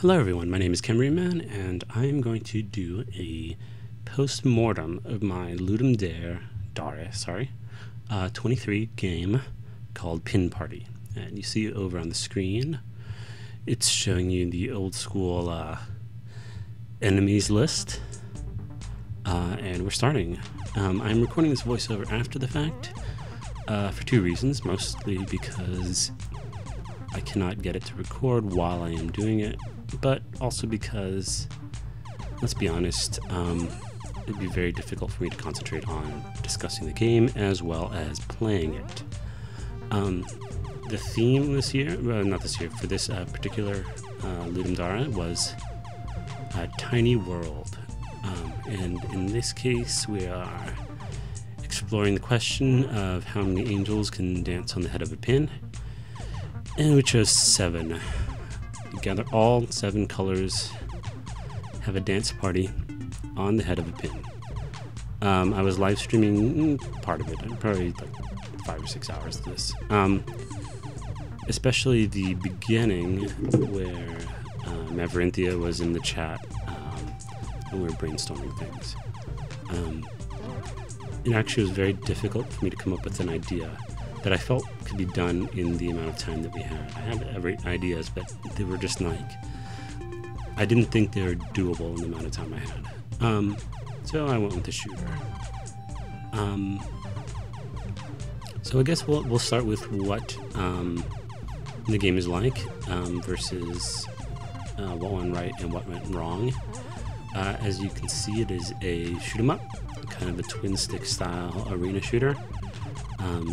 Hello everyone, my name is Camryman, and I am going to do a post-mortem of my Ludum Dare 23 game called Pin Party. And you see over on the screen, it's showing you the old school enemies list. And we're starting. I'm recording this voiceover after the fact for two reasons, mostly because I cannot get it to record while I am doing it, but also because, let's be honest, it'd be very difficult for me to concentrate on discussing the game as well as playing it. The theme this year, not this year, for this particular Ludum Dare was Tiny World. And in this case, we are exploring the question of how many angels can dance on the head of a pin. And we chose 7. Gather all 7 colors, have a dance party on the head of a pin. I was live streaming part of it, probably like 5 or 6 hours of this. Especially the beginning where Maverinthia was in the chat and we were brainstorming things. It actually was very difficult for me to come up with an idea that I felt could be done in the amount of time that we had. I had every ideas, but they were just like, I didn't think they were doable in the amount of time I had. So I went with the shooter. So I guess we'll start with what the game is like versus what went right and what went wrong. As you can see, it is a shoot 'em up, kind of a twin stick style arena shooter.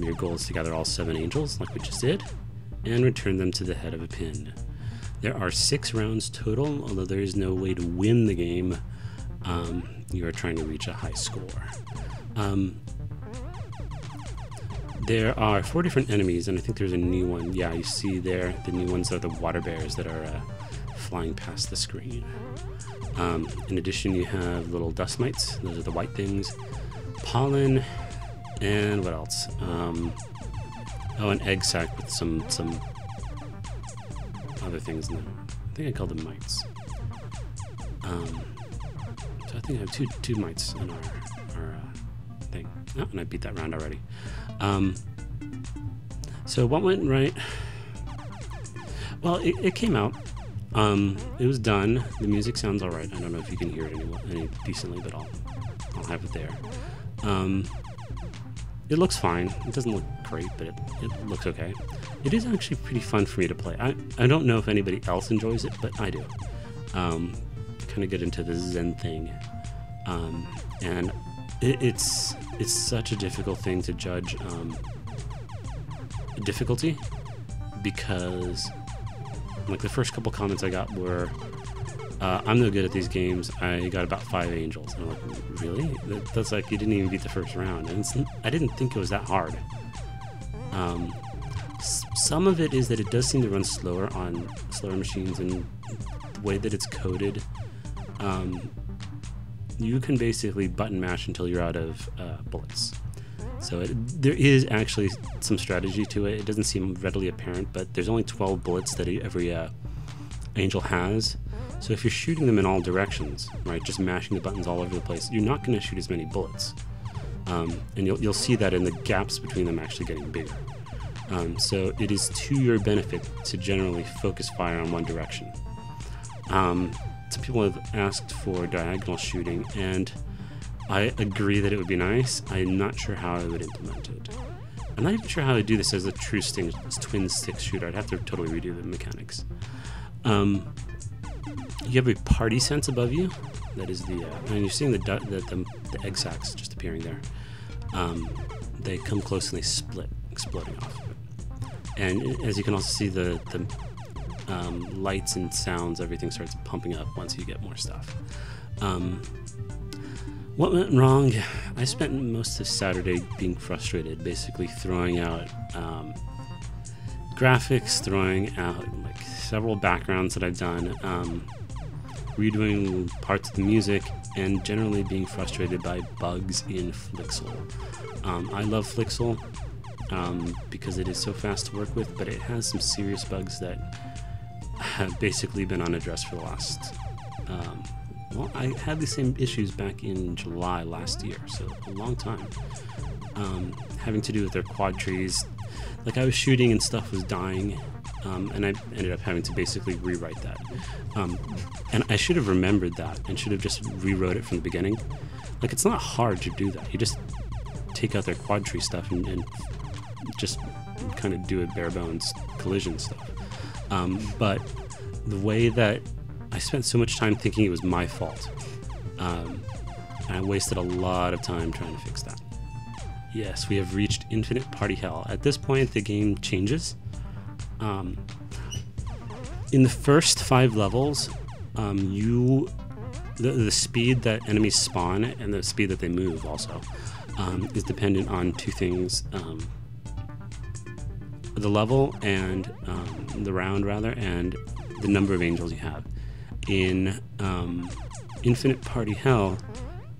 Your goal is to gather all 7 angels, like we just did, and return them to the head of a pin. There are 6 rounds total, although there is no way to win the game. You are trying to reach a high score. There are 4 different enemies, and I think there's a new one. Yeah, you see there, the new ones are the water bears that are flying past the screen. In addition, you have little dust mites. Those are the white things. Pollen. And what else? Oh, an egg sac with some other things in there. I think I called them mites. So I think I have two mites in our thing. Oh, and I beat that round already. So what went right? Well, it came out. It was done. The music sounds all right. I don't know if you can hear it any decently, but I'll have it there. It looks fine. It doesn't look great, but it looks okay. It is actually pretty fun for me to play. I don't know if anybody else enjoys it, but I do. Kind of get into the Zen thing. And it's such a difficult thing to judge difficulty, because like the first couple comments I got were, I'm no good at these games. I got about 5 angels. And I'm like, really? That's like, you didn't even beat the first round. And I didn't think it was that hard. Some of it is that it does seem to run slower on slower machines, and the way that it's coded, you can basically button mash until you're out of bullets. So there is actually some strategy to it. It doesn't seem readily apparent, but there's only 12 bullets that every angel has. So if you're shooting them in all directions, right, just mashing the buttons all over the place, you're not going to shoot as many bullets. And you'll see that in the gaps between them actually getting bigger. So it is to your benefit to generally focus fire on one direction. Some people have asked for diagonal shooting, and I agree that it would be nice. I'm not sure how I would implement it. I'm not even sure how to do this as a true twin stick shooter. I'd have to totally redo the mechanics. You have a party sense above you. That is and you're seeing the egg sacs just appearing there. They come close and they split, exploding off of it. And as you can also see, the lights and sounds, everything starts pumping up once you get more stuff. What went wrong? I spent most of Saturday being frustrated, basically throwing out graphics, throwing out like several backgrounds that I've done, redoing parts of the music, and generally being frustrated by bugs in Flixel. I love Flixel because it is so fast to work with, but it has some serious bugs that have basically been unaddressed for the last, well, I had the same issues back in July last year, so a long time. Having to do with their quad trees. Like, I was shooting and stuff was dying, and I ended up having to basically rewrite that. And I should have remembered that and should have just rewrote it from the beginning. Like, it's not hard to do that. You just take out their quad tree stuff and just kind of do a bare bones collision stuff. But the way that I spent so much time thinking it was my fault, and I wasted a lot of time trying to fix that. Yes, we have reached infinite party hell. At this point, the game changes. In the first 5 levels, the speed that enemies spawn and the speed that they move also is dependent on 2 things. The level and the round, rather, and the number of angels you have. In Infinite Party Hell,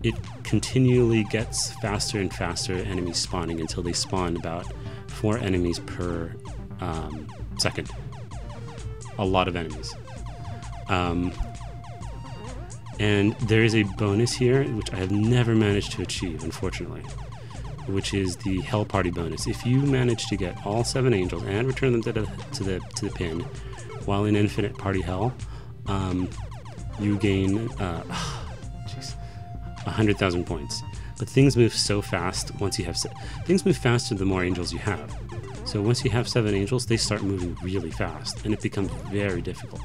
it continually gets faster and faster enemies spawning until they spawn about 4 enemies per second. A lot of enemies. And there is a bonus here, which I have never managed to achieve, unfortunately, which is the Hell Party bonus. If you manage to get all 7 angels and return them to the pin while in Infinite Party Hell, you gain 100,000 points. But things move so fast once you have... Things move faster the more angels you have. So once you have 7 angels, they start moving really fast, and it becomes very difficult.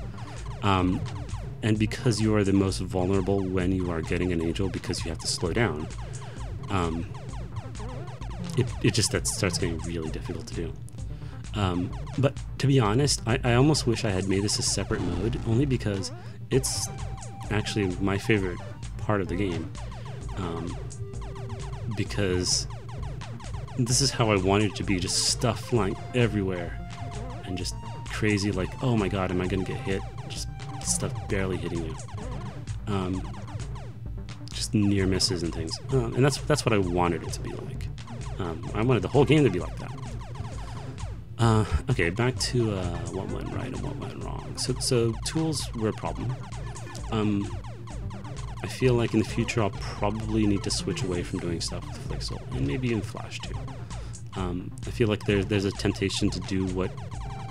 And because you are the most vulnerable when you are getting an angel, because you have to slow down, it just starts getting really difficult to do. But to be honest, I almost wish I had made this a separate mode, only because it's actually my favorite part of the game. Because this is how I wanted it to be, just stuff flying everywhere and just crazy, like, oh my god, am I gonna get hit? Just stuff barely hitting you. Just near misses and things. And that's what I wanted it to be like. I wanted the whole game to be like that. Okay, back to what went right and what went wrong. So tools were a problem. I feel like in the future I'll probably need to switch away from doing stuff with Flixel, and maybe even Flash too. I feel like there's a temptation to do what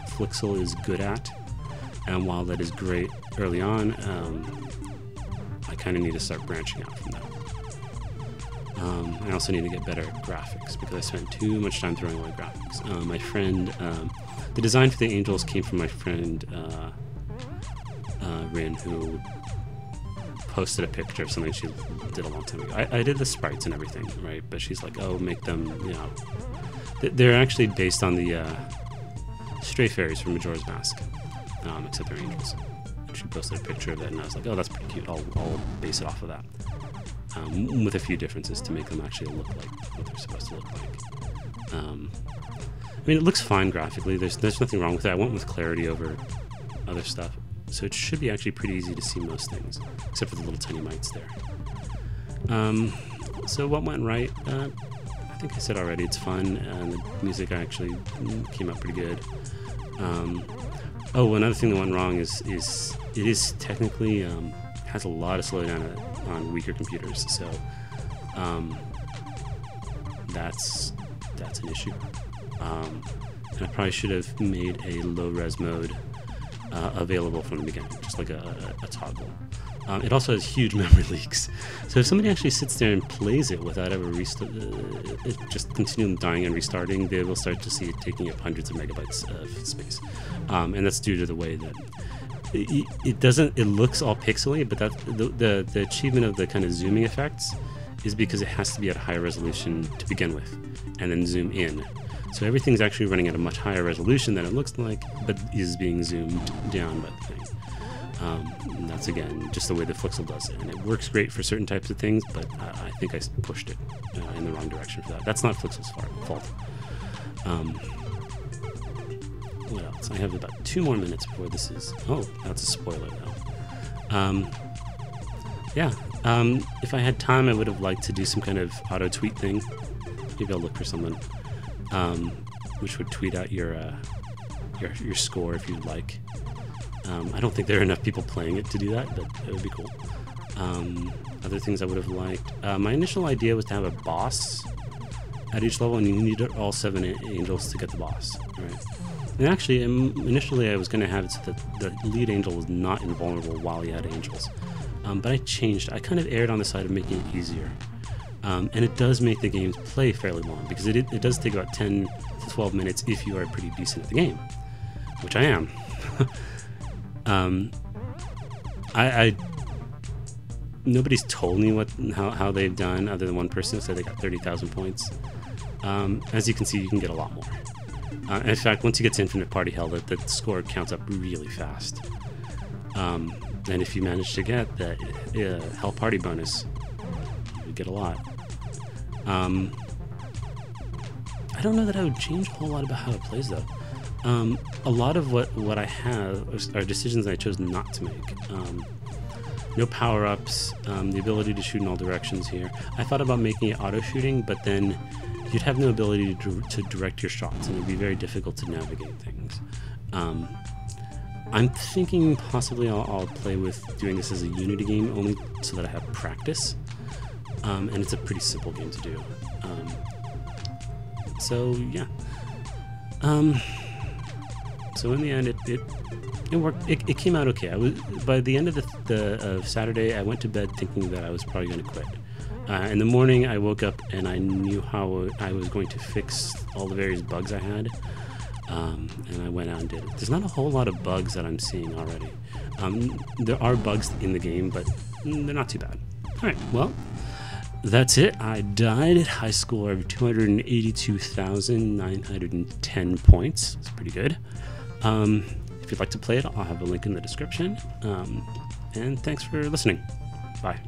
Flixel is good at, and while that is great early on, I kind of need to start branching out from that. I also need to get better at graphics, because I spent too much time throwing away graphics. My friend, the design for the angels came from my friend Rin, who posted a picture of something she did a long time ago. I did the sprites and everything, right? But she's like, oh, make them, you know... They're actually based on the stray fairies from Majora's Mask, except they're angels. And she posted a picture of it, and I was like, oh, that's pretty cute. I'll base it off of that. With a few differences to make them actually look like what they're supposed to look like. I mean, it looks fine graphically. There's nothing wrong with it. I went with clarity over other stuff. So it should be actually pretty easy to see most things, except for the little tiny mites there. So what went right? I think I said already, it's fun, and the music actually came out pretty good. Oh, another thing that went wrong is it is technically has a lot of slowdown on weaker computers, so that's an issue. And I probably should have made a low-res mode available from the beginning, just like a toggle. It also has huge memory leaks, so if somebody actually sits there and plays it without ever just continuing dying and restarting, they will start to see it taking up hundreds of megabytes of space, and that's due to the way that it looks all pixely, but that the achievement of the kind of zooming effects is because it has to be at a higher resolution to begin with, and then zoom in. So everything's actually running at a much higher resolution than it looks like, but is being zoomed down by the thing. And that's, again, just the way the Flixel does it. And it works great for certain types of things, but I think I pushed it in the wrong direction for that. That's not Flixel's fault. What else? I have about 2 more minutes before this is... Oh, that's a spoiler, though. Yeah. If I had time, I would have liked to do some kind of auto-tweet thing. Maybe I'll look for someone which would tweet out your score if you'd like. I don't think there are enough people playing it to do that, but it would be cool. Other things I would have liked. My initial idea was to have a boss at each level, and you needed all 7 angels to get the boss. Right? And actually, initially I was going to have it so that the lead angel was not invulnerable while he had angels. But I changed. I kind of erred on the side of making it easier. And it does make the games play fairly long, because it does take about 10 to 12 minutes if you are pretty decent at the game, which I am. Nobody's told me how they've done, other than one person who said they got 30,000 points. As you can see, you can get a lot more. In fact, once you get to Infinite Party Hell, the score counts up really fast. And if you manage to get that Hell Party bonus, you get a lot. I don't know that I would change a whole lot about how it plays, though. A lot of what I have are decisions I chose not to make. No power-ups, the ability to shoot in all directions here. I thought about making it auto-shooting, but then you'd have no ability to direct your shots, and it'd be very difficult to navigate things. I'm thinking possibly I'll play with doing this as a Unity game, only so that I have practice. And it's a pretty simple game to do. So yeah. So in the end, it worked. It came out okay. By the end of of Saturday, I went to bed thinking that I was probably going to quit. In the morning, I woke up and I knew how I was going to fix all the various bugs I had. And I went out and did it. There's not a whole lot of bugs that I'm seeing already. There are bugs in the game, but they're not too bad. All right, well, that's it. I died at high score of 282,910 points. It's pretty good. If you'd like to play it, I'll have a link in the description. And thanks for listening. Bye.